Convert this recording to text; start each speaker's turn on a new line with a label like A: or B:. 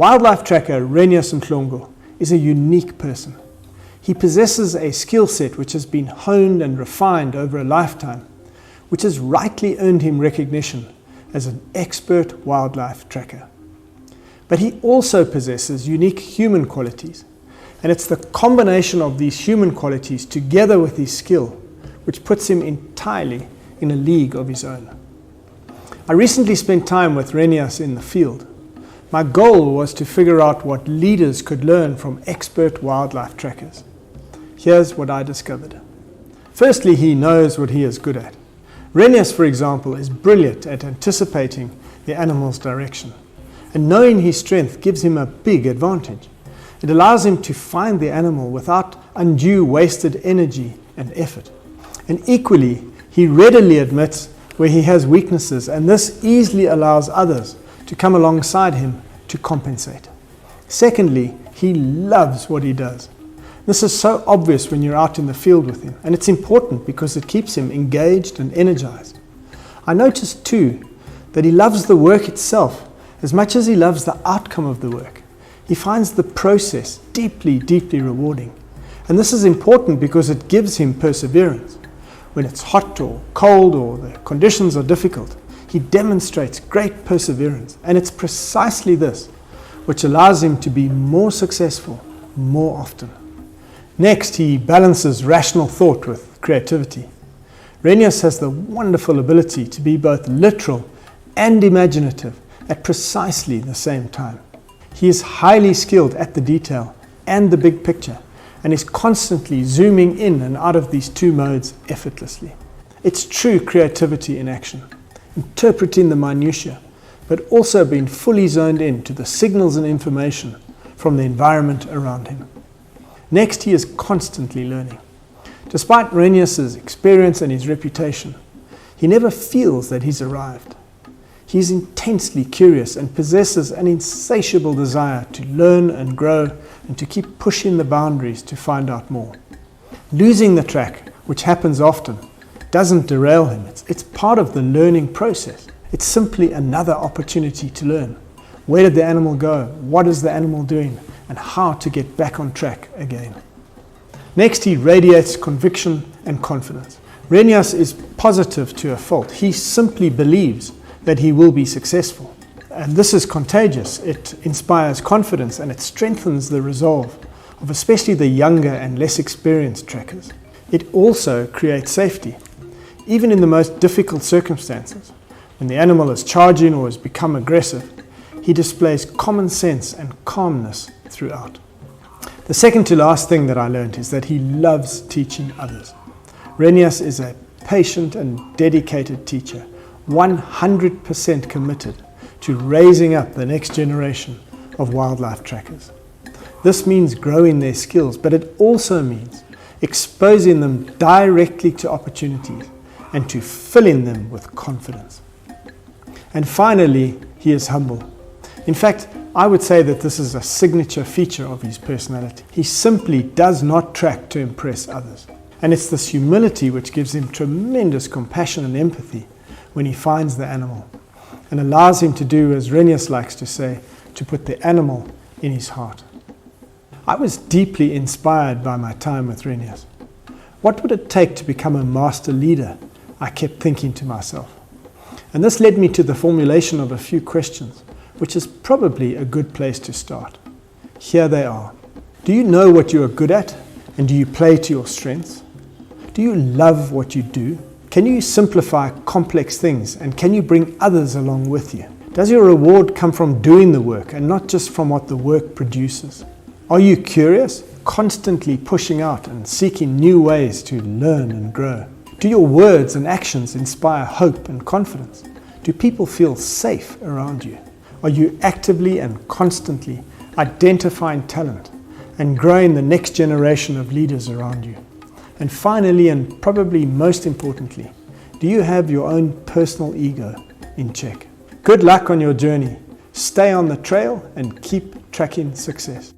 A: Wildlife tracker Renias Mhlongo is a unique person. He possesses a skill set which has been honed and refined over a lifetime, which has rightly earned him recognition as an expert wildlife tracker. But he also possesses unique human qualities, and it's the combination of these human qualities together with his skill which puts him entirely in a league of his own. I recently spent time with Renias in the field. My goal was to figure out what leaders could learn from expert wildlife trackers. Here's what I discovered. Firstly, he knows what he is good at. Renias, for example, is brilliant at anticipating the animal's direction, and knowing his strength gives him a big advantage. It allows him to find the animal without undue wasted energy and effort. And equally, he readily admits where he has weaknesses, and this easily allows others to come alongside him to compensate. Secondly, he loves what he does. This is so obvious when you're out in the field with him, and it's important because it keeps him engaged and energized. I noticed too that he loves the work itself as much as he loves the outcome of the work. He finds the process deeply, deeply rewarding. And this is important because it gives him perseverance. When it's hot or cold or the conditions are difficult, he demonstrates great perseverance. And it's precisely this which allows him to be more successful more often. Next, he balances rational thought with creativity. Renias has the wonderful ability to be both literal and imaginative at precisely the same time. He is highly skilled at the detail and the big picture, and is constantly zooming in and out of these two modes effortlessly. It's true creativity in action, interpreting the minutiae, but also being fully zoned in to the signals and information from the environment around him. Next, he is constantly learning. Despite Renias's experience and his reputation, he never feels that he's arrived. He is intensely curious and possesses an insatiable desire to learn and grow and to keep pushing the boundaries to find out more. Losing the track, which happens often, doesn't derail him. It's part of the learning process. It's simply another opportunity to learn. Where did the animal go? What is the animal doing? And how to get back on track again. Next, he radiates conviction and confidence. Renias is positive to a fault. He simply believes that he will be successful. And this is contagious. It inspires confidence and it strengthens the resolve of especially the younger and less experienced trackers. It also creates safety, even in the most difficult circumstances. When the animal is charging or has become aggressive, he displays common sense and calmness throughout. The second to last thing that I learned is that he loves teaching others. Renias is a patient and dedicated teacher, 100% committed to raising up the next generation of wildlife trackers. This means growing their skills, but it also means exposing them directly to opportunities and to filling them with confidence. And finally, he is humble. In fact, I would say that this is a signature feature of his personality. He simply does not track to impress others. And it's this humility which gives him tremendous compassion and empathy when he finds the animal, and allows him to do, as Renias likes to say, to put the animal in his heart. I was deeply inspired by my time with Renias. What would it take to become a master leader? I kept thinking to myself. And this led me to the formulation of a few questions, which is probably a good place to start. Here they are. Do you know what you are good at, and do you play to your strengths? Do you love what you do? Can you simplify complex things, and can you bring others along with you? Does your reward come from doing the work and not just from what the work produces? Are you curious, constantly pushing out and seeking new ways to learn and grow? Do your words and actions inspire hope and confidence? Do people feel safe around you? Are you actively and constantly identifying talent and growing the next generation of leaders around you? And finally, and probably most importantly, do you have your own personal ego in check? Good luck on your journey. Stay on the trail and keep tracking success.